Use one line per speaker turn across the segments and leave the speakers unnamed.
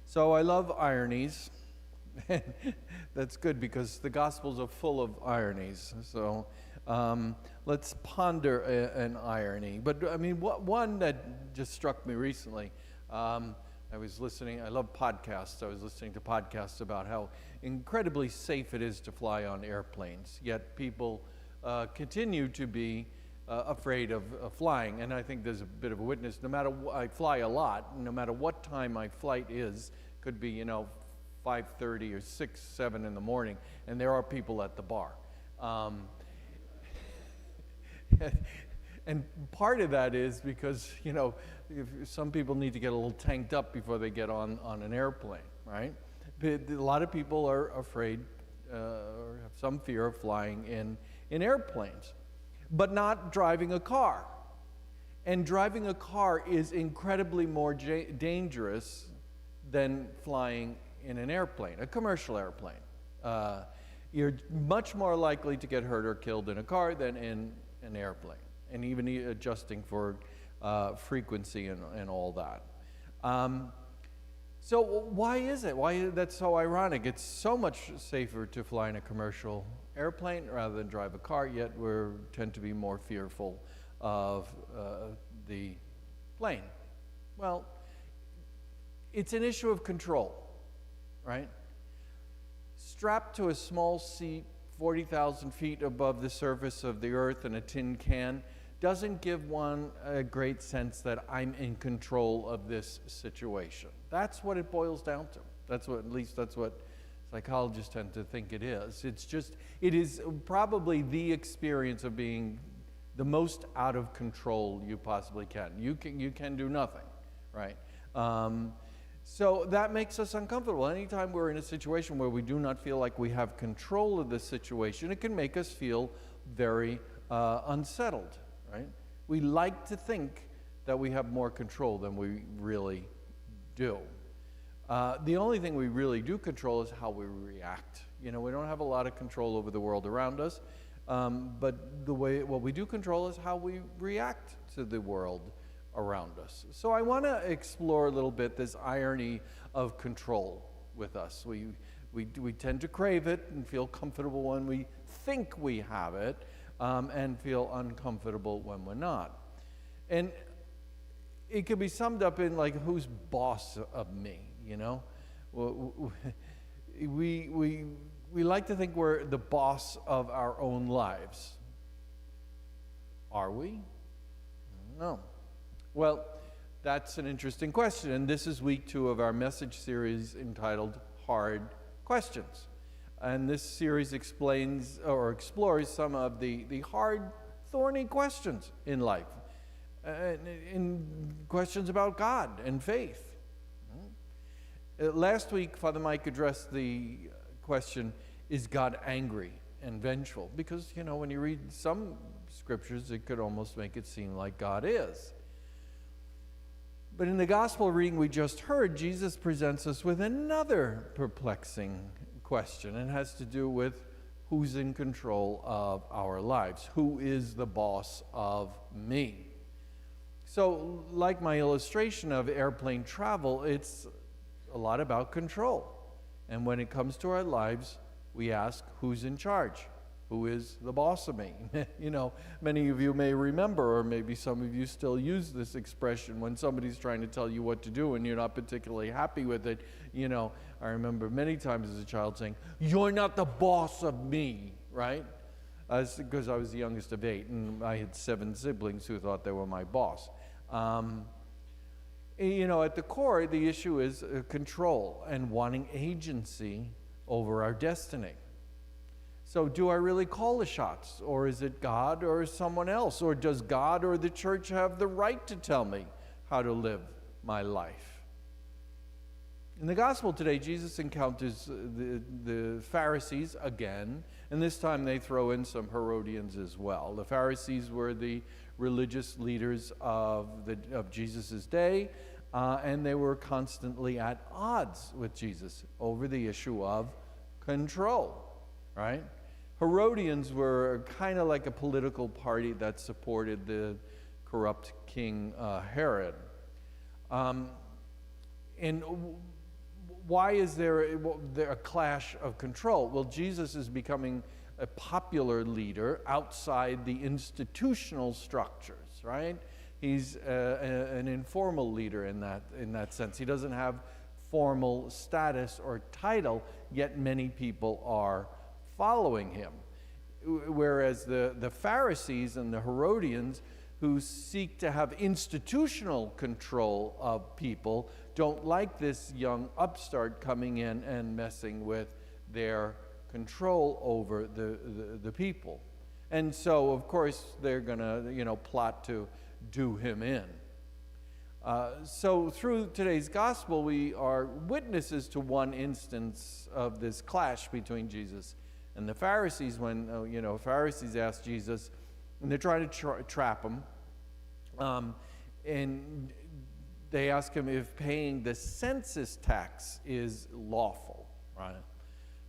So I love ironies. That's good because the Gospels are full of ironies. So let's ponder an irony. But I mean, one that just struck me recently, I was listening, I love podcasts. I was listening to podcasts about how incredibly safe it is to fly on airplanes, yet people continue to be afraid of flying. And I think there's a bit of a witness. No matter I fly a lot, no matter what time my flight is, could be 5:30 or 6, 7 in the morning, and there are people at the bar. And part of that is because if some people need to get a little tanked up before they get on an airplane, right? But a lot of people are afraid or have some fear of flying in airplanes, but not driving a car. And driving a car is incredibly more dangerous than flying in an airplane, a commercial airplane. You're much more likely to get hurt or killed in a car than in an airplane, and even adjusting for frequency and all that. So why is it? Why that's so ironic? It's so much safer to fly in a commercial airplane rather than drive a car, yet we tend to be more fearful of the plane. Well, it's an issue of control, right? Strapped to a small seat 40,000 feet above the surface of the earth in a tin can doesn't give one a great sense that I'm in control of this situation. That's what it boils down to. At least that's what psychologists tend to think it is. It is probably the experience of being the most out of control you possibly can. You can do nothing, right? So that makes us uncomfortable. Anytime we're in a situation where we do not feel like we have control of the situation, it can make us feel very unsettled, right? We like to think that we have more control than we really do. The only thing we really do control is how we react. We don't have a lot of control over the world around us, but what we do control is how we react to the world around us. So I want to explore a little bit this irony of control with us. We tend to crave it and feel comfortable when we think we have it, and feel uncomfortable when we're not. And it could be summed up in who's boss of me, We like to think we're the boss of our own lives. Are we? No. Well, that's an interesting question, and this is week 2 of our message series entitled Hard Questions. And this series explains or explores some of the hard, thorny questions in life, in questions about God and faith. Last week, Father Mike addressed the question, is God angry and vengeful? Because, when you read some scriptures, it could almost make it seem like God is. But in the gospel reading we just heard, Jesus presents us with another perplexing question. It has to do with who's in control of our lives. Who is the boss of me? So, like my illustration of airplane travel, it's a lot about control. And when it comes to our lives, we ask, who's in charge? Who is the boss of me? Many of you may remember, or maybe some of you still use this expression when somebody's trying to tell you what to do and you're not particularly happy with it. I remember many times as a child saying, "You're not the boss of me," right? Because I was the youngest of 8, and I had 7 siblings who thought they were my boss. At the core, the issue is control and wanting agency over our destiny. So do I really call the shots, or is it God or someone else? Or does God or the church have the right to tell me how to live my life? In the gospel today, Jesus encounters the Pharisees again, and this time they throw in some Herodians as well. The Pharisees were the religious leaders of Jesus' day, and they were constantly at odds with Jesus over the issue of control, right? Herodians were kind of like a political party that supported the corrupt King Herod. And why is there a clash of control? Well, Jesus is becoming a popular leader outside the institutional structures, right? He's an informal leader in that sense. He doesn't have formal status or title, yet many people are following him. Whereas the Pharisees and the Herodians, who seek to have institutional control of people, don't like this young upstart coming in and messing with their control over the people. And so, of course, they're going to, plot to do him in. So through today's gospel, we are witnesses to one instance of this clash between Jesus and the Pharisees. When, Pharisees ask Jesus, and they're trying to trap him, and they ask him if paying the census tax is lawful, right?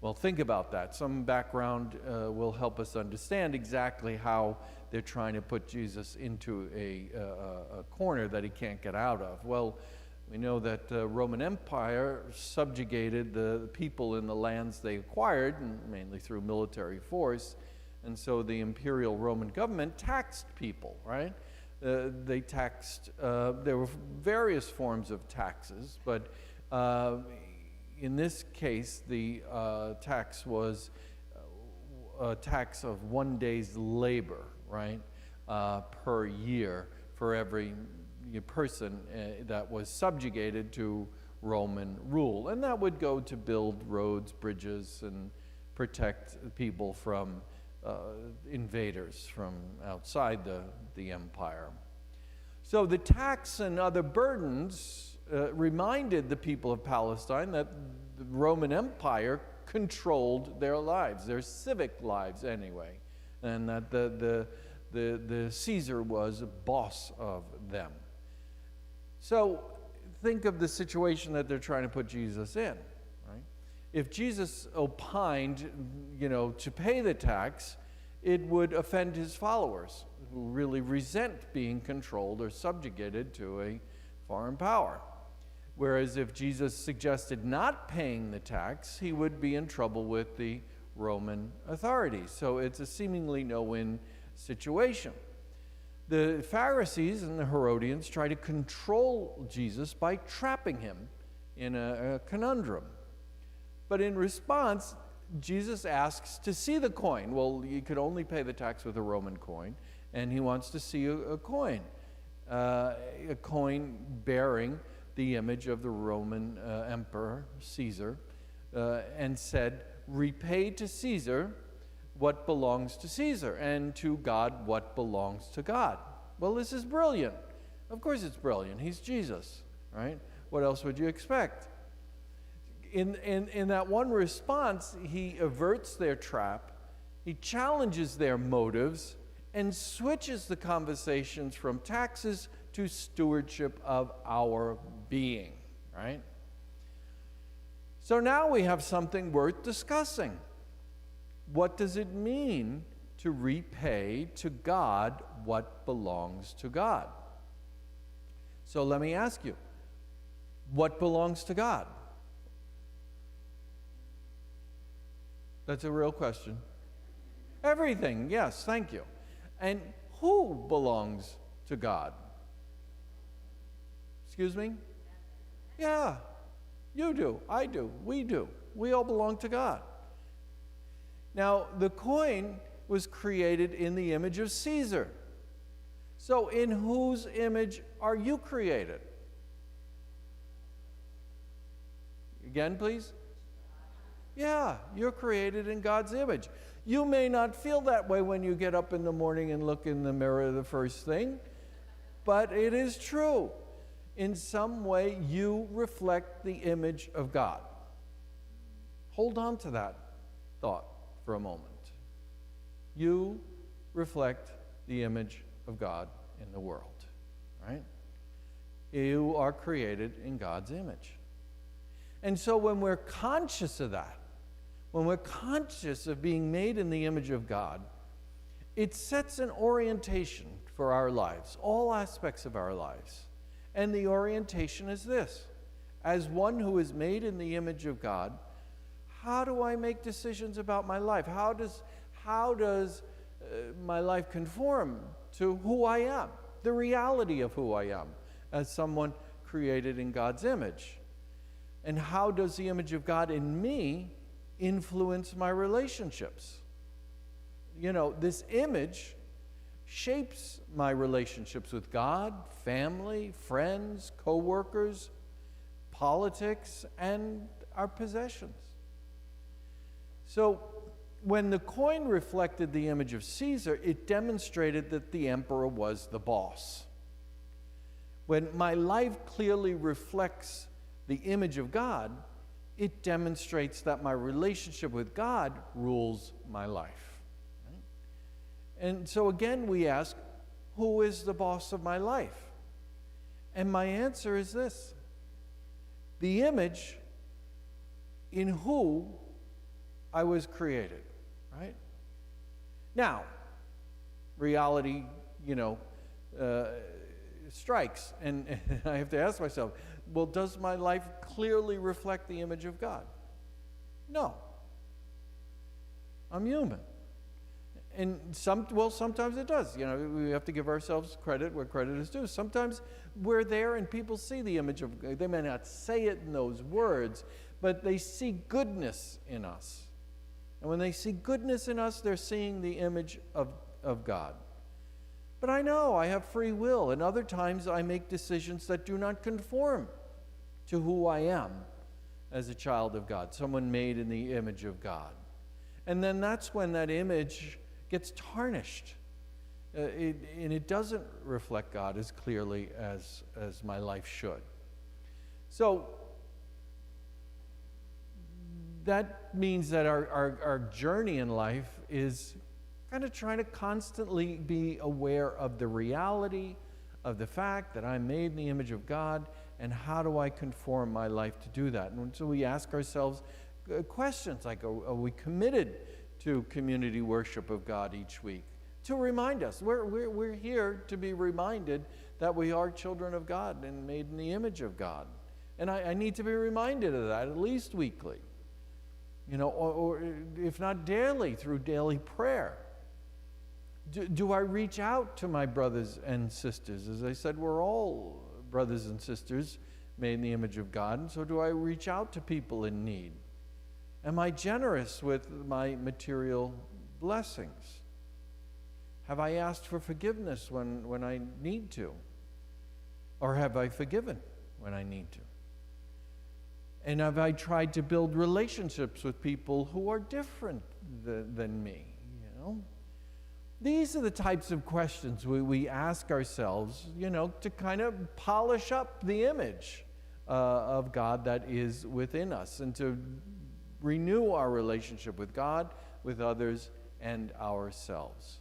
Well, think about that. Some background will help us understand exactly how they're trying to put Jesus into a corner that he can't get out of. Well, we know that the Roman Empire subjugated the people in the lands they acquired, mainly through military force, and so the imperial Roman government taxed people, right? They taxed, there were various forms of taxes, but in this case, the tax was a tax of 1 day's labor, right, per year for every person that was subjugated to Roman rule. And that would go to build roads, bridges, and protect people from invaders from outside the empire. So the tax and other burdens reminded the people of Palestine that the Roman Empire controlled their lives, their civic lives anyway, and that the Caesar was a boss of them. So think of the situation that they're trying to put Jesus in, right? If Jesus opined, to pay the tax, it would offend his followers, who really resent being controlled or subjugated to a foreign power. Whereas if Jesus suggested not paying the tax, he would be in trouble with the Roman authorities. So it's a seemingly no-win situation. The Pharisees and the Herodians try to control Jesus by trapping him in a conundrum. But in response, Jesus asks to see the coin. Well, you could only pay the tax with a Roman coin, and he wants to see a coin bearing the image of the Roman emperor, Caesar, and said, "Repay to Caesar what belongs to Caesar, and to God what belongs to God." Well, this is brilliant. Of course it's brilliant. He's Jesus, right? What else would you expect? In that one response, he averts their trap, he challenges their motives, and switches the conversations from taxes to stewardship of our being, right? So now we have something worth discussing. What does it mean to repay to God what belongs to God? So let me ask you, what belongs to God? That's a real question. Everything, yes, thank you. And who belongs to God? Excuse me? Yeah, you do, I do, we do. We all belong to God. Now, the coin was created in the image of Caesar. So in whose image are you created? Again, please? Yeah, you're created in God's image. You may not feel that way when you get up in the morning and look in the mirror the first thing, but it is true. In some way, you reflect the image of God. Hold on to that thought for a moment. You reflect the image of God in the world, right? You are created in God's image. And so when we're conscious of that, when we're conscious of being made in the image of God, it sets an orientation for our lives, all aspects of our lives. And the orientation is this: as one who is made in the image of God, how do I make decisions about my life? How does my life conform to who I am, the reality of who I am as someone created in God's image? And how does the image of God in me influence my relationships? You know, this image shapes my relationships with God, family, friends, co-workers, politics, and our possessions. So when the coin reflected the image of Caesar, it demonstrated that the emperor was the boss. When my life clearly reflects the image of God, it demonstrates that my relationship with God rules my life. And so again, we ask, who is the boss of my life? And my answer is this: the image in who I was created, right? Now, reality, strikes, and I have to ask myself, well, does my life clearly reflect the image of God? No. I'm human. And sometimes it does. We have to give ourselves credit where credit is due. Sometimes we're there and people see the image of God. They may not say it in those words, but they see goodness in us. And when they see goodness in us, they're seeing the image of God. But I know I have free will, and other times I make decisions that do not conform to who I am as a child of God, someone made in the image of God. And then that's when that image gets tarnished. And it doesn't reflect God as clearly as my life should. So that means that our journey in life is kind of trying to constantly be aware of the reality of the fact that I'm made in the image of God, and how do I conform my life to do that? And so we ask ourselves questions like, are we committed to community worship of God each week? To remind us, we're here to be reminded that we are children of God and made in the image of God. And I need to be reminded of that at least weekly, or if not daily, through daily prayer. Do I reach out to my brothers and sisters? As I said, we're all brothers and sisters made in the image of God, and so do I reach out to people in need? Am I generous with my material blessings? Have I asked for forgiveness when I need to? Or have I forgiven when I need to? And have I tried to build relationships with people who are different than me? These are the types of questions we ask ourselves, to kind of polish up the image of God that is within us, and to renew our relationship with God, with others, and ourselves.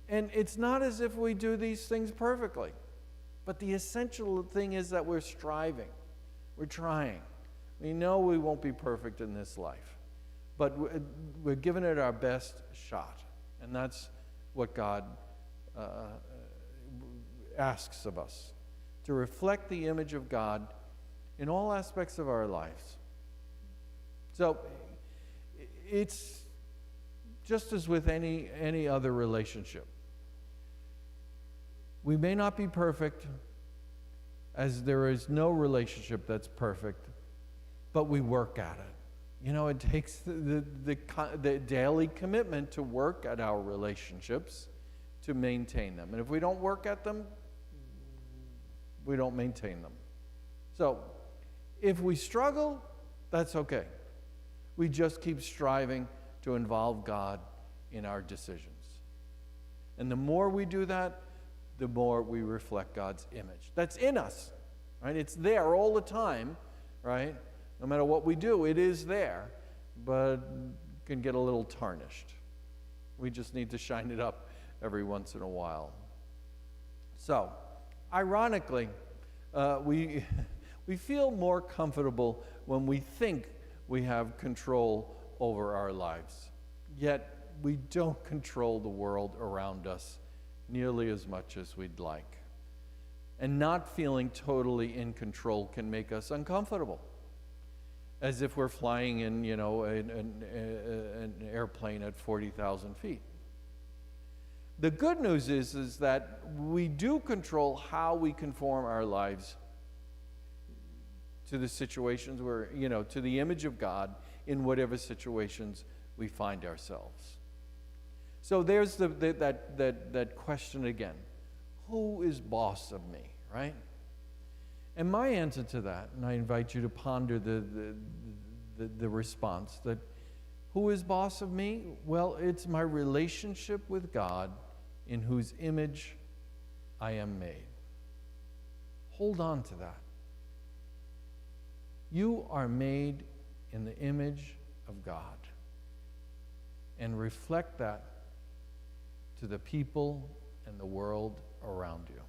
And it's not as if we do these things perfectly, but the essential thing is that we're striving. We're trying. We know we won't be perfect in this life, but we're giving it our best shot. And that's what God asks of us, to reflect the image of God in all aspects of our lives. So it's just as with any other relationship. We may not be perfect, as there is no relationship that's perfect, but we work at it. It takes the daily commitment to work at our relationships to maintain them. And if we don't work at them, we don't maintain them. So if we struggle, that's okay. We just keep striving to involve God in our decisions. And the more we do that, the more we reflect God's image. That's in us, right? It's there all the time, right? No matter what we do, it is there, but can get a little tarnished. We just need to shine it up every once in a while. So, ironically, we feel more comfortable when we think we have control over our lives. Yet, we don't control the world around us nearly as much as we'd like. And not feeling totally in control can make us uncomfortable, as if we're flying in, an airplane at 40,000 feet. The good news is that we do control how we conform our lives to the situations where, to the image of God in whatever situations we find ourselves. So there's that question again. Who is boss of me, right? And my answer to that, and I invite you to ponder the response, that who is boss of me? Well, it's my relationship with God in whose image I am made. Hold on to that. You are made in the image of God. And reflect that to the people and the world around you.